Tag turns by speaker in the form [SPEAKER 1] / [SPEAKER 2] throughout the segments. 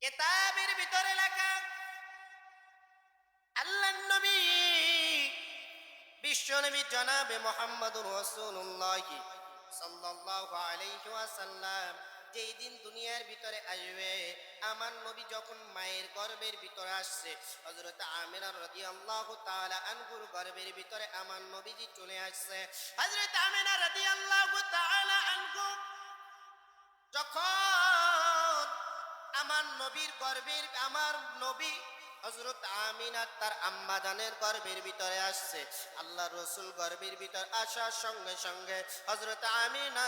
[SPEAKER 1] কিতাবের ভিতরে লেখা আল্লাহর নবী বিশ্বনবী জনাবে মুহাম্মদুর রাসূলুল্লাহ সাল্লাল্লাহু আলাইহি ওয়াসাল্লাম যেই দিন দুনিয়ার ভিতরে আসবে, আমার নবী যখন মায়ের গর্ভের ভিতরে আসছে, হযরত আমিনা রাদিয়াল্লাহু তাআলা আনহুর গর্ভের ভিতরে আমার নবীজি চলে আসছে। হযরত আমিনা রাদিয়াল্লাহু তাআলা আনহু যখন আমার নবী হযরত আমিনা তার আম্মা জানের গর্ভের ভিতরে আসছে, আল্লাহ রসুল গর্ভের ভিতর আসার সঙ্গে সঙ্গে হযরত আমিনা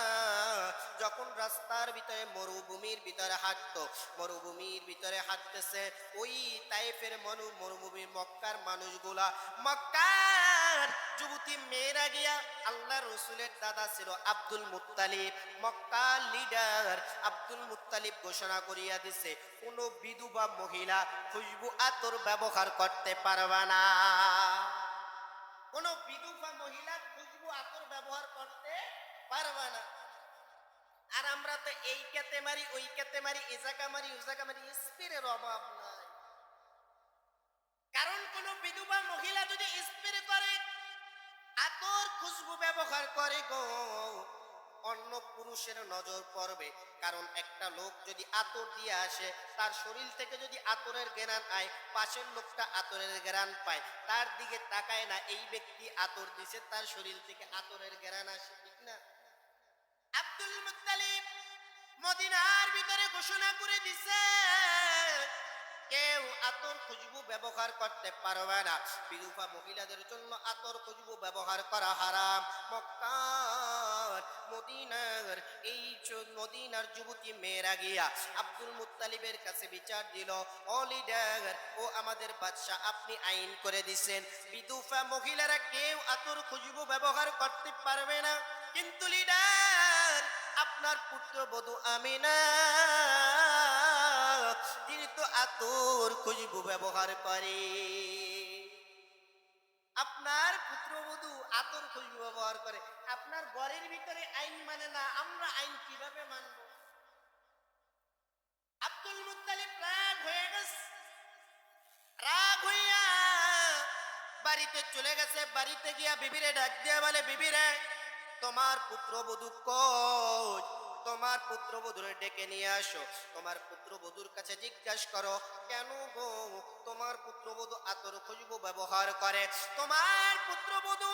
[SPEAKER 1] যখন রাস্তার ভিতরে মরুভূমির ভিতরে হাঁটতো, মরুভূমির ভিতরে হাঁটতেছে, ওই তাইফের মরুভূমির মক্কার মানুষগুলা, মক্কার যুবতী মেয়েরা গিয়া আল্লাহ রসুলের দাদা ছিল আব্দুল মুত্তালিব, মক্কার লিডার আব্দুল মুত্তালিব ঘোষণা করিয়া দিছে, কোন বিধবা মহিলা খুশবু আতর ব্যবহার করতে পারবে না। কোন বিধবা মহিলা খুশবু আতর ব্যবহার করতে পারবে না। আর আমরা তো এই কেতে মারি, ওই কেতে মারি, এ জায়গা মারি, ও জায়গা মারি, স্প্রের অভাব নাই। কারণ কোন বিধবা মহিলা যদি স্প্রে করে, আতর খুশবু ব্যবহার করে গো, অন্য পুরুষের নজর পড়বে। কারণ একটা লোক যদি আতর দিয়ে আসে, তার শরীর থেকে যদি আতরের ঘ্রাণ আয়, পাশের লোকটা আতরের ঘ্রাণ পায়, তার দিকে তাকায় না, এই ব্যক্তি আতর দিছে, তার শরীর থেকে আতরের ঘ্রাণ আসে, ঠিক না? আব্দুল মুত্তালিব মদিনার ভিতরে ঘোষণা করে দিছে, কেউ আতর খুশবু ব্যবহার করতে পারবে না। বিধবা মহিলাদের জন্য আতর খুশবু ব্যবহার করা হারাম। মক্কার মদিনার এই মদিনার যুবতী মেয়েরা গিয়া আব্দুল মুত্তালিবের কাছে বিচার দিল, ও লিডার, ও আমাদের বাদশাহ, আপনি আইন করে দিছেন বিধবা মহিলারা কেউ আতর খুশবু ব্যবহার করতে পারবে না, কিন্তু লিডার আপনার পুত্রবধূ আমিনা তিনি তো আতর খুশবু ব্যবহার করে। আপনার পুত্রবধূ আতর খুশবু ব্যবহার করে, আপনার ঘরের ভিতরে আইন মানে না, আমরা আইন কিভাবে মানব? আব্দুল মুত্তালিব রাগ হয়ে গেছে, রাগ হইয়া বাড়িতে চলে গেছে। বাড়িতে গিয়া বিবিরে ডাক দিয়া বলে, বিবিরে, তোমার পুত্রবধূ কই? তোমার পুত্রবধূরে ডেকে নিয়ে আসো, তোমার পুত্রবধূর কাছে জিজ্ঞাসা করো কেন গো তোমার পুত্রবধূ আতর খুশবু ব্যবহার করে, তোমার পুত্রবধূ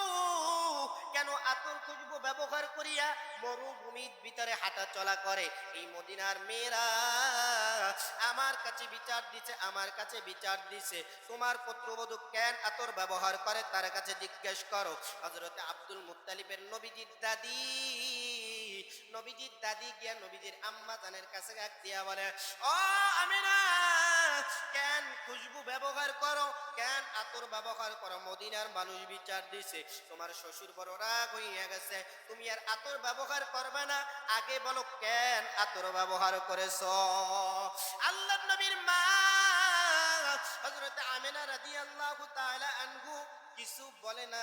[SPEAKER 1] কেন আতর খুশবু ব্যবহার করিয়া মরুভূমির ভিতরে হাঁটা চলা করে। এই মদিনার মেয়েরা আমার কাছে বিচার দিছে, আমার কাছে বিচার দিছে, তোমার পুত্রবধূ কেন আতর ব্যবহার করে তার কাছে জিজ্ঞেস করো। হযরত আব্দুল মুত্তালিবের নবীজির দাদি গিয়া নবীজির আম্মা জানের কাছে ডাক দিয়া বলে, ও আমিনা, কেন খুশবু ব্যবহার করো, কেন আতর ব্যবহার করো? মদিনার মানুষ বিচার দিছে, তোমার শ্বশুর বড় রাগ হইয়া গেছে, তুমি আর আতর ব্যবহার করবে না, আগে বলো কেন আতর ব্যবহার করেছো? আল্লাহর নবীর মা হযরত আমিনা রাদিয়াল্লাহু তাআলা আনহু কিছু বলে না,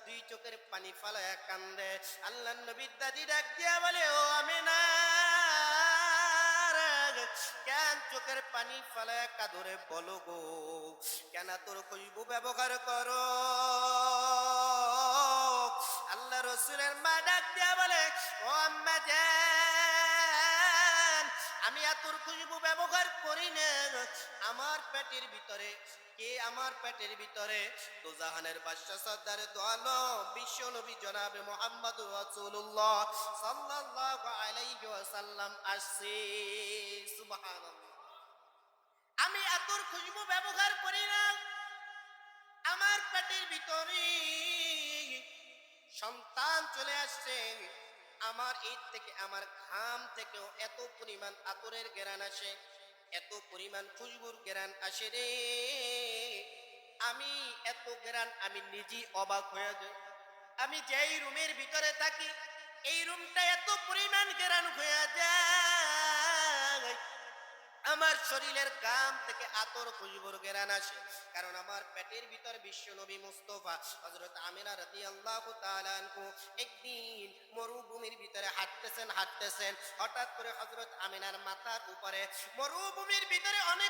[SPEAKER 1] দুই চোখের পানি ফালায়া কান্দে। আল্লাহর নবীর দাদি ডাক দিয়া বলে, ও আমিনা, কেন চোখের পানি ফালায়া কাঁদরে বলো গো, কেন তোর খুশবু ব্যবহার করো? আল্লাহ রসুলের মা ডাক দিয়া বলে, ও আম্মা জান, আমি আতর খুশবু ব্যবহার করি না, আমার পেটের ভিতরে আমার পেটের ভিতরে দোজাহানের বাদশা সরদার দো আলম বিশ্ব নবী জনাবে মুহাম্মদুর রাসূলুল্লাহ সাল্লাল্লাহু আলাইহি ওয়াসাল্লাম আসছে। সুবহানাল্লাহ। আমি আতর খুশবু ব্যবহার করি না, আমার পেটের ভিতরে সন্তান চলে আসছে, আমার ঈদ থেকে আমার ঘাম থেকেও এত পরিমাণ আতরের ঘ্রাণ আসে, এত পরিমাণ খুশবুর ঘ্রাণ আসে রে, আমি এত ঘ্রাণ আমি নিজেই অবাক হয়ে যাই। আমি যেই রুমের ভিতরে থাকি, এই রুমটা এত পরিমাণ ঘ্রাণ হয়ে যায়, আমার শরীরের গাম থেকে আতর খুশবুর ঘ্রাণ আসে। কারণ আমার পেটের ভিতর বিশ্ব নবী মুস্তাফা হযরত আমিনা রাদিয়াল্লাহু তাআলা আনহু একদিন মরুভূমির ভিতরে হাঁটতেছেন, হঠাৎ করে হযরত আমিনার মাথার উপরে মরুভূমির ভিতরে অনেক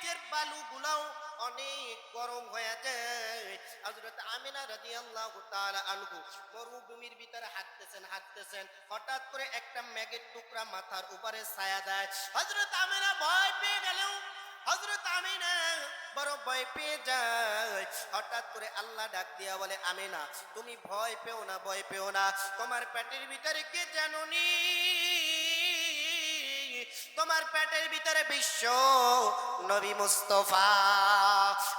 [SPEAKER 1] নিচের বালুগুলাও অনেক গরম হয়ে যায়। হযরত আমিনা রাদিয়াল্লাহু তাআলা আনহু মরুভূমির ভিতরে হাঁটতেছেন, হঠাৎ করে একটা মেঘের টুকরা মাথার উপরে ছায়া দেয়। হযরত আমিনা ভয় পেয়ে গেলেও হযরত আমিনা বড় ভয় পেয়ে যায়। হঠাৎ করে আল্লাহ ডাক দিয়া বলে, আমিনা তুমি ভয় পেও না, ভয় পেও না, তোমার পেটের ভিতরে কে জানোনি, তোমার পেটের ভিতরে বিশ্ব নবী মুস্তাফা।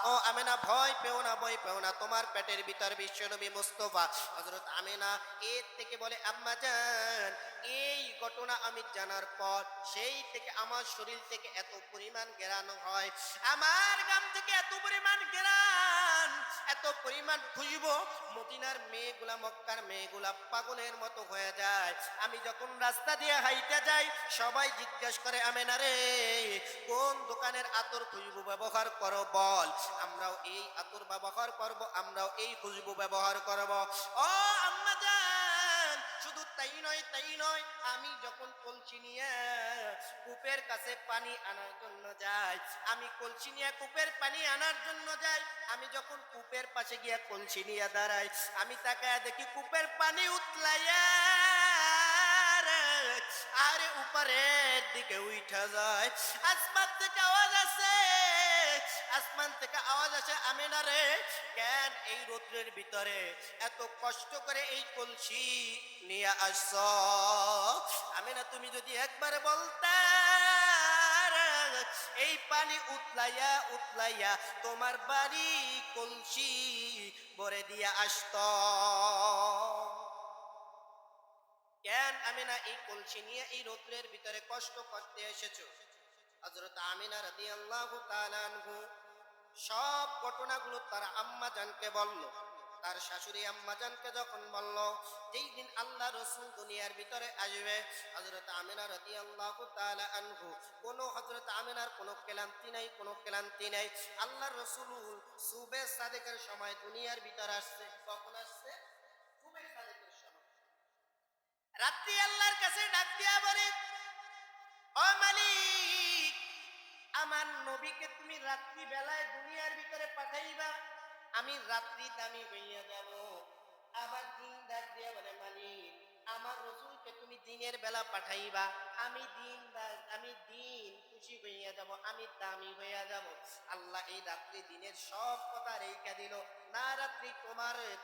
[SPEAKER 1] ও আমিনা ভয় পেও না, ভয় পেও না, তোমার পেটের ভিতরে বিশ্ব নবী মুস্তাফা। হযরত আমিনা এর থেকে বলে, আম্মা জান এই ঘটনা আমি জানার পর সেই থেকে আমার শরীর থেকে এত পরিমাণ ঘেরান হয়, আমার গাম থেকে এত পরিমাণ ঘেরান, এত পরিমাণ খুশবু, মদিনার মেয়েগুলা মক্কার মেয়েগুলা পাগলের মতো হয়ে যায়। আমি যখন রাস্তা দিয়ে হাইটে যাই সবাই জিজ্ঞেস করে, আমেনা রে কোন দোকানের আতর খুশবু ব্যবহার করো বল, আমরাও এই আতর ব্যবহার করব, আমরাও এই খুশবু ব্যবহার করব। ও আম্মা জান শুধু তাই নয়, আমি যখন কলসি নিয়ে কূপের কাছে পানি আনার জন্য যাই, আমি কলসি নিয়ে কূপের পানি আনার জন্য যাই, আমি যখন কূপের পাশে গিয়া কলসি নিয়ে দাঁড়াই, আমি তাকায় দেখি কূপের পানি উতলাইয়া আরে উপরের দিকে উঠা যায়। আসমান থেকে আওয়াজ আসে, আসমান থেকে আওয়াজ আসে, আমিনা রে কেন এই রৌদ্রের ভিতরে এত কষ্ট করে এই কলসি নিয়ে আসছ? আমিনা তুমি যদি একবার বলতে এই পানি উতলাইয়া উতলাইয়া তোমার বাড়ি কলসি ভরে দিয়া আসত। কেন আমিনা এই কলসি নিয়ে এই রৌদ্রের ভিতরে কষ্ট করতে এসেছো? হযরত আমিনা রাদিয়াল্লাহু তাআলা আনহু সব ঘটনাগুলো তার আম্মা জানকে বলল। তার শাশুড়ি আম্মা জানকে যখন বলল যেই দিন আল্লাহ রাসূল দুনিয়ার ভিতরে আসবে, হযরত আমিনা রাদিয়াল্লাহু তাআলা আনহু হযরত আমিনার কোনো ক্লান্তি নাই। আল্লাহর রাসূল সুবে সাদেকের সময় দুনিয়ার ভিতরে আসছে। কখন আসছে? সুবে সাদেকের সময়। রাত্রি আল্লাহর কাছে ডাক দিয়া বলে, ও মালিক আমার নবীকে তুমি রাত্রি বেলায় দুনিয়ার ভিতরে পাঠাইবা, আমি রাত্রি দামি হইয়া যাব। আবার দিন ডাক দিয়া বলে, মালিক আমার রসুলকে তুমি দিনের বেলা পাঠাইবা, আমি দিন খুশি হইয়া যাব, আমি দামি হইয়া যাব। আল্লাহ এই রাত্রি দিনের সব কথা রেখা দিল, না রাত্রি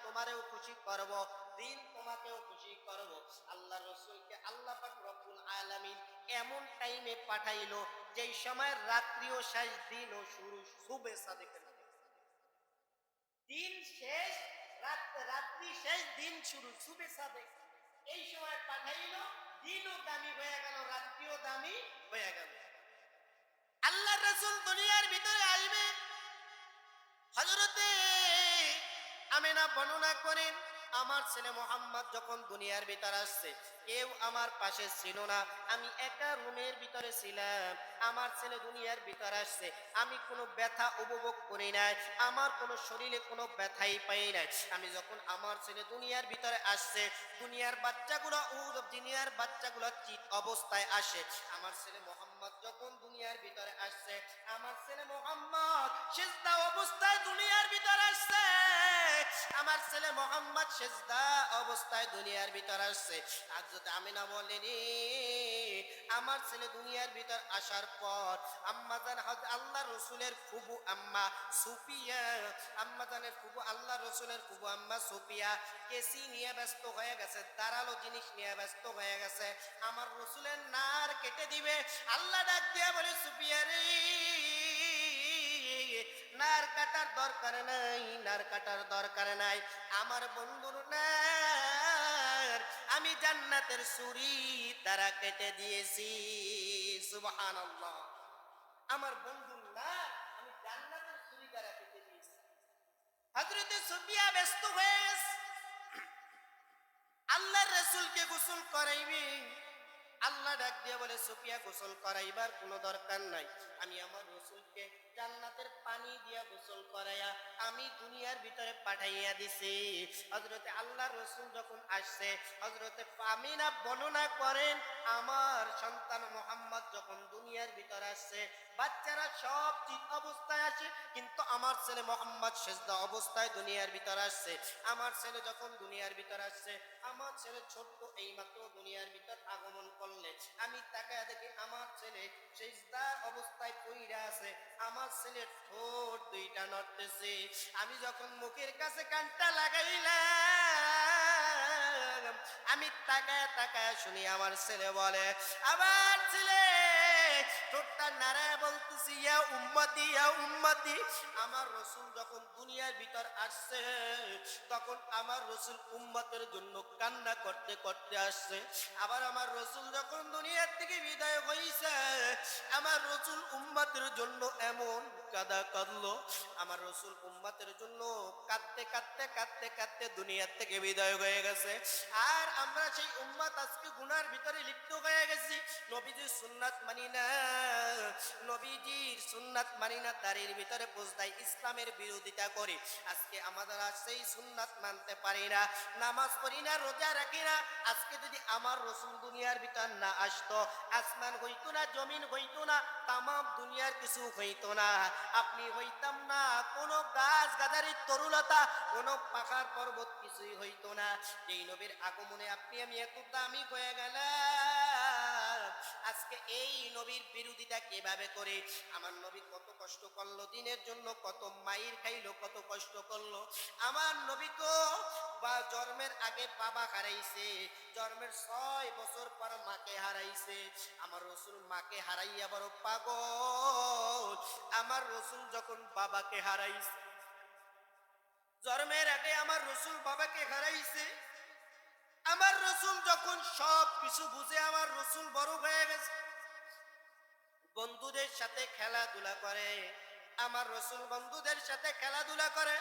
[SPEAKER 1] তোমারেও খুশি করব, দিন তোমাকেও খুশি করব। আল্লাহ রসুলকে আল্লাহ পাক রব্বুল আলামিন এমন টাইমে পাঠাইলো যেই সময় রাত্রিও শেষ দিনও শুরু। সুবে সাদেকের দিন শেষ, রাত্রি শেষ, দিন শুরু, সুবে সাদেক। এই সময় পাঠাইলো, দিনও দামি হয়ে গেল, রাত্রিও দামি হয়ে গেল। আল্লাহ রাসূল দুনিয়ার ভিতরে আসবে। হযরতে আমিনা বর্ণনা করেন, আমার ছেলে মোহাম্মদ যখন দুনিয়ার ভিতরে আসছে কেউ আমার পাশে ছিল না, আমি একা রুমের ভিতরে ছিলাম। আমার ছেলে দুনিয়ার ভিতরে আসছে, আমি কোনো ব্যথা উপভোগ করি নাই, আমার কোনো শরীরে কোনো ব্যথাই পাই নাই। আমি যখন আমার ছেলে দুনিয়ার ভিতরে আসছে, দুনিয়ার বাচ্চাগুলো চিত অবস্থায় আসে। আমার ছেলে মোহাম্মদ যখন দুনিয়ার ভিতরে আসছে, আমার ছেলে মোহাম্মদ সিজদা অবস্থায় দুনিয়ার ভিতরে আসছে, আমার ছেলে মোহাম্মদ সিজদা অবস্থায় দুনিয়ার ভিতর আসছে। হযরত আমিনা বলেনি, আমার ছেলে দুনিয়ার ভিতর আসার পর আম্মা জান আল্লাহ রসুলের ফুবু আম্মা সুফিয়া, আম্মা জানের ফুবু আল্লাহ রসুলের ফুবু আম্মা সুফিয়া কেসি নিয়ে ব্যস্ত হয়ে গেছে, ধারালো জিনিস নিয়ে ব্যস্ত হয়ে গেছে, আমার রসুলের নার কেটে দিবে। আল্লাহ ডাক দিয়া বলে, সুফিয়া রে নার কাটার দরকার নাই, নার কাটার দরকার নাই, আমার বন্ধুর নার আমি জান্নাতের ছুরি দ্বারা কেটে দিয়েছি। সুবহানাল্লাহ, আমার বন্ধুর নার আমি জান্নাতের ছুরি দ্বারা কেটে দিয়েছি। হযরতে সুফিয়া ব্যস্ত হয়ে গেছে, আল্লাহর রাসূলকে গোসল করাইবে, আল্লাহ ডাক দিয়ে বলে সুফিয়া গোসল করাইবার কোনো দরকার নাই, আমি আমার রসুলকে জান্নাতের পানি দিয়া গোসল করাইয়া আমি দুনিয়ার ভিতরে পাঠাইয়া দিছি। হযরতে আল্লাহ রসুল যখন আসছে, হযরতে আমিনা বর্ণনা করেন আমার সন্তান মুহাম্মদ যখন দুনিয়ার ভিতরে আসছে, বাচ্চারা সব ঠিক অবস্থায় আসে, কিন্তু আমার ছেলে মুহাম্মদ সেজদা অবস্থায় দুনিয়ার ভিতরে আসছে। আমার ছেলে যখন দুনিয়ার ভিতরে আসছে, আমার ছেলে ছোট্ট এইমাত্র দুনিয়ার ভিতর আগমন করলে, আমি তাকায় দেখি আমার ছেলে সেজদার অবস্থায় পইরা আছে, আমার ছেলে ঠোঁট দুইটা নড়তেছে। আমি যখন মুখের কাছে কানটা লাগাইলাম, আমি তাকায় তাকায় শুনি আমার ছেলে বলে, আমার ছেলে ঠোঁটটা নাড়ায় বলতেছি ইয়া উম্মতি ইয়া উম্মতি। আমার রসুল যখন দুনিয়ার ভিতর আসছে, তখন আমার রসুল উম্মতের জন্য কান্না করতে করতে আসছে। আবার আমার রসুল যখন দুনিয়ার থেকে বিদায় হইছে, আমার রসুল উম্মতের জন্য এমন কাদা কাঁদলো, আমার রসুল উম্মতের জন্য কাঁদতে কাঁদতে কাঁদতে কাঁদতে দুনিয়ার থেকে বিদায় হয়ে গেছে। আর আমরা সেই উম্মত আজকে গুনার ভিতরে লিপ্ত হয়ে গেছি। নবীজির সুন্নাত মানি না, নবীজির সুন্নাত মানি না, দাড়ির ভিতরে পোজ দেয়, ইসলামের বিরোধিতা করে। আজকে আমাদের সেই সুন্নাত মানতে পারি না, নামাজ পড়ি না, রোজা রাখি না। আজকে যদি আমার রসুল দুনিয়ার ভিতর না আসতো, আসমান হইতো না, জমিন হইতো না, তামাম দুনিয়ার কিছু হইতো না। আপনি হইতাম না, কোনো গাছ গাছারি তরুলতা, কোনো পাহাড় পর্বত কিছুই হইতো না। এই নবীর আগমনে আপনি আমি এত দামি হয়ে গেলাম। আজকে এই নবীর বিরোধিতা কিভাবে করে? আমার নবী কত কষ্ট করলো দিনের জন্য, কত মাইর খাইলো, কত কষ্ট করলো। আমার নবী তো বা জন্মের আগে বাবা হারাইছে, জন্মের 6 বছর পর মাকে হারাইছে। আমার রসুল মাকে হারাইয়া বড় পাগল। আমার রসুল যখন বাবাকে হারাইছে, জন্মের আগে আমার রসুল বাবাকে হারাইছে। আমার রসুল যখন সব কিছু বুঝে, আমার রসুল বড় হয়ে গেছে, বন্ধুদের সাথে খেলাধুলা করে। আমার রসুল বন্ধুদের সাথে খেলাধুলা করে,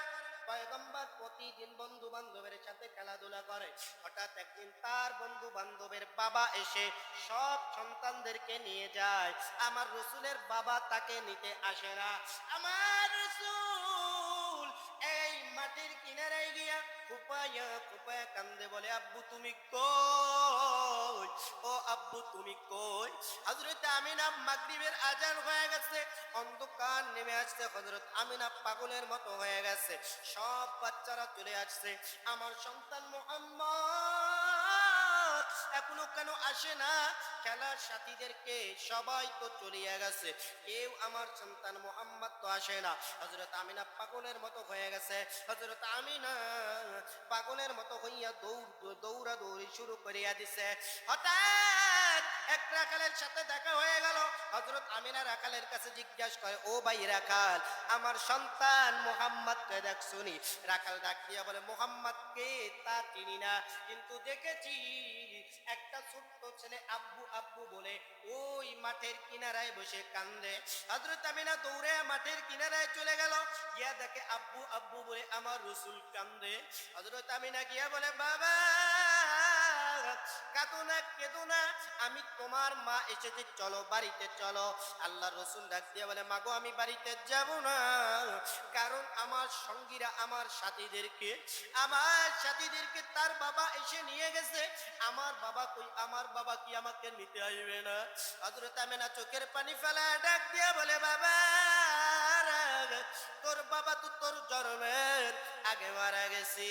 [SPEAKER 1] পয়গম্বর প্রতিদিন বন্ধু বান্ধবের সাথে খেলাধুলা করে। হঠাৎ একদিন তার বন্ধু বান্ধবের বাবা এসে সব সন্তানদেরকে নিয়ে যায়, আমার রসুলের বাবা তাকে নিতে আসে না। আমার রসুল এই মাটির কিনারায় গিয়া ফুপায়া ফুপায়া কান্দে, বলে আব্বু তুমি কই, ও আব্বু তুমি কই। হযরত আমিনা মাগরিবের আজান হয়ে গেছে, অন্ধকার নেমে আসছে, হযরত আমিনা পাগলের মতো হয়ে গেছে। সব বাচ্চারা চলে আসছে, আমার সন্তান মুহাম্মদ এখনো কেন আসে না? খেলার সাথীদেরকে সবাই তো চলিয়া গেছে, কেউ আমার সন্তান মুহাম্মদ তো আসে না। হযরত আমিনা পাগলের মতো হয়ে গেছে, হযরত আমিনা পাগলের মতো হইয়া দৌড়া দৌড়ি শুরু করিয়া দিছে। হঠাৎ এক রাখালের সাথে দেখা হয়ে গেল। হযরত আমিনা রাখালের কাছে জিজ্ঞাসা করে, ও ভাই রাখাল, আমার সন্তান মুহাম্মদকে দেখছুনি? রাখাল ডাক দিয়া বলে, মুহাম্মদকে তা চিনি না, কিন্তু দেখেছি একটা ছোট্ট ছেলে আব্বু আব্বু বলে ওই মাঠের কিনারায় বসে কান্দে। হযরত আমিনা দৌড়ে মাঠের কিনারায় চলে গেল, গিয়া দেখে আব্বু আব্বু বলে আমার রসুল কান্দে। হযরত আমিনা গিয়া বলে, বাবা কাঁদো না, কেঁদো না, আমি তোমার মা এসেছে, চলো বাড়িতে চলো। আল্লাহ রসুল ডাক দিয়ে বলে, মাগো আমি বাড়িতে যাব না, কারণ আমার সঙ্গীরা আমার সাথীদেরকে তার বাবা এসে নিয়ে গেছে। আমার বাবা কই? আমার বাবা কি আমাকে নিতে আসবে না? হযরত আমিনা চোখের পানি ফেলা ডাক দিয়ে বলে, বাবা তোর বাবা তো তোর জন্মের আগে মারা গেছে।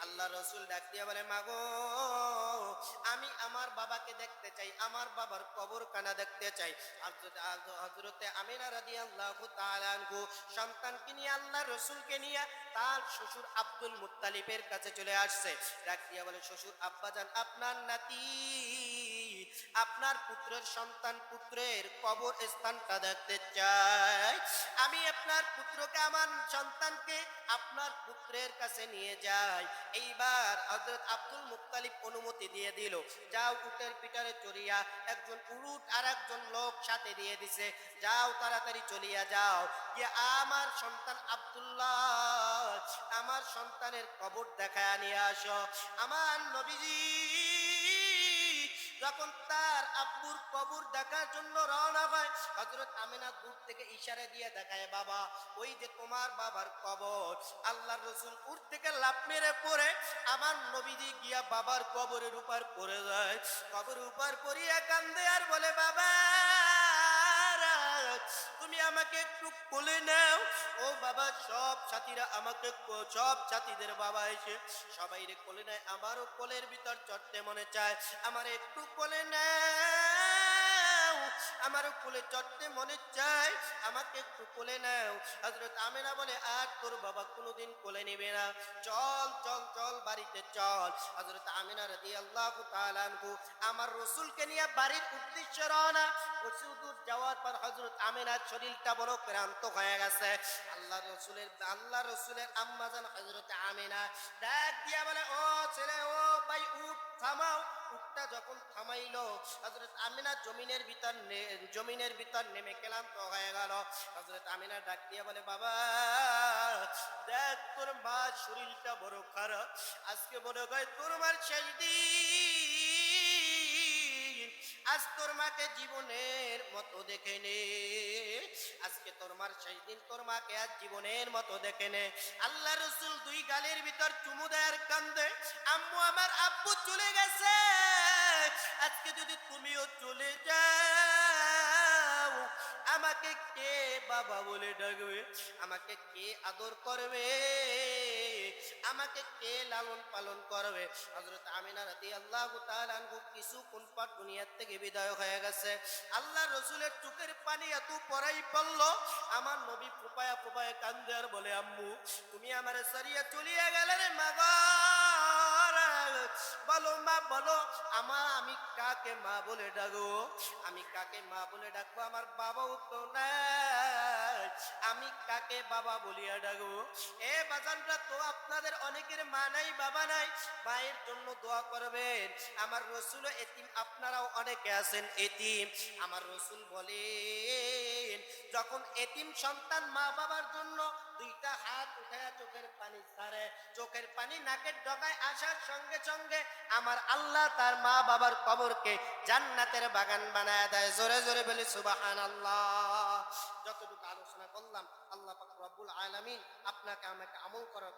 [SPEAKER 1] আল্লাহ রসুল ডাক দিয়া বলে, মাগো আমি আমার বাবাকে দেখতে চাই, আমার বাবার কবরখানা দেখতে চাই। হযরতে আমিনা রাদিয়াল্লাহু তাআলা আনহু সন্তানকে নিয়ে, আল্লাহ রসুলকে নিয়ে তার শ্বশুর আব্দুল মুত্তালিবের কাছে চলে আসছে। ডাক দিয়া বলে, শ্বশুর আব্বাজান, আপনার নাতি, আপনার পুত্রের সন্তান পুত্রের কবর স্থানটা দেখতে চাই। আমি আপনার পুত্রকে, আমার সন্তানকে আপনার পুত্রের কাছে নিয়ে যাই। এইবার হযরত আব্দুল মুত্তালিব অনুমতি দিয়ে দিল, যাও উটের পিটারে চড়িয়া, একজন উট আর একজন লোক সাথে দিয়ে দিছে, যাও তাড়াতাড়ি চলিয়া যাও, গিয়ে আমার সন্তান আব্দুল্লাহ, আমার সন্তানের কবর দেখায় নিয়ে আসো। আমার নবীজি যখন তার আব্বুর কবর দেখার জন্য রওনা হয়, হযরত আমিনা দূর থেকে ইশারা দিয়ে দেখায়, বাবা ওই যে তোমার বাবার কবর। আল্লাহর রাসূল উঠ থেকে লাফ মেরে পড়ে আমার নবীজি গিয়া বাবার কবরের উপর পড়ে যায়। কবরের উপর পড়িয়া কান্দে আর বলে, বাবা তুমি আমাকে একটু কোলে নাও। ও বাবা, সব সাথীরা আমাকে সব সাথীদের বাবা এসে সবাই রে কোলে নেয়। আমারও কোলের ভিতর চড়তে মনে চায়, আমার একটু কোলে নাও, আমারও কোলে চড়তে মনে চায়, আমাকে একটু কোলে নাও। হযরত আমিনা বলে, আর তোর বাবা কোনোদিন কোলে নেবে না, চল চল চল বাড়িতে চল। হযরত আমিনা রাদিয়াল্লাহু তাআলা আনহু আমার রাসূলকে নিয়ে বাড়ির উদ্দেশ্যে রওনা। কিছু দূর যাওয়ার পর হযরত আমিনার শরীরটা বড় ক্লান্ত হয়ে গেছে। আল্লাহ রসুলের আম্মা জান হযরত আমিনা ডাক দিয়া বলে, ও ছেলে, ও ভাই উঠ, থামাও। উঠটা যখন থামাইলো, হযরত আমিনা জমিনের ভিতর নেমে ক্লান্ত হয়ে গেল। হযরত আমিনা ডাক দিয়া বলে, বাবা দেখ তোর মা শরীরটা বড় খারাপ, আজকে মনে হয় তোর মার শেষ দিন। আজ তোর মাকে জীবনের মতো দেখে নে, আজকে তোর মার শেষ দিন, তোর মাকে আজ জীবনের মতো দেখে নে। আল্লাহ রসুল দুই গালের ভিতর চুমু দেয় আর কান্দে, আম্মু আমার আব্বু চলে গেছে, আজকে যদি তুমিও চলে যাও আমাকে কে বাবা বলে ডাকবে, আমাকে কে আদর করবে, আমাকে কে লালন পালন করবে। হযরত আমিনা রাদিয়াল্লাহু তাআলা আনহু কিছুক্ষণ পর দুনিয়া থেকে বিদায় হয়ে গেছে। আল্লাহ রসুলের চোখের পানি এত পড়াই পড়লো, আমার নবী ফুপায়া ফুপায়া কান্দে আর বলে, আম্মু তুমি আমারে সরিয়ে চলিয়ে গেলে রে মা গো, বলো মা বলো, আমি কাকে মা বলে ডাকবো, আমি কাকে মা বলে ডাকবো, আমার বাবাও তো নাই, আমি কাকে বাবা বলিয়া ডাকবো। এ বাজানরা তো আপনাদের অনেকের মা নাই বাবা নাই, মায়ের জন্য দোয়া করবেন। আমার রসুল এতিম, আপনারাও অনেকে আছেন এতিম। আমার রসুল বলেন, যখন এতিম সন্তান মা বাবার জন্য দুইটা হাত উঠায়া চোখের পানি ছাড়ে, চোখের পানি নাকের ডগায় আসার সঙ্গে সঙ্গে আমার আল্লাহ তার মা বাবার কবরকে জান্নাতের বাগান বানায় দেয়। জোরে জোরে বলি সুবহানাল্লাহ। যতটুকু আলোচনা করলাম, আল্লাহ পাক রব্বুল আলামিন আপনাকে আমাকে আমল করার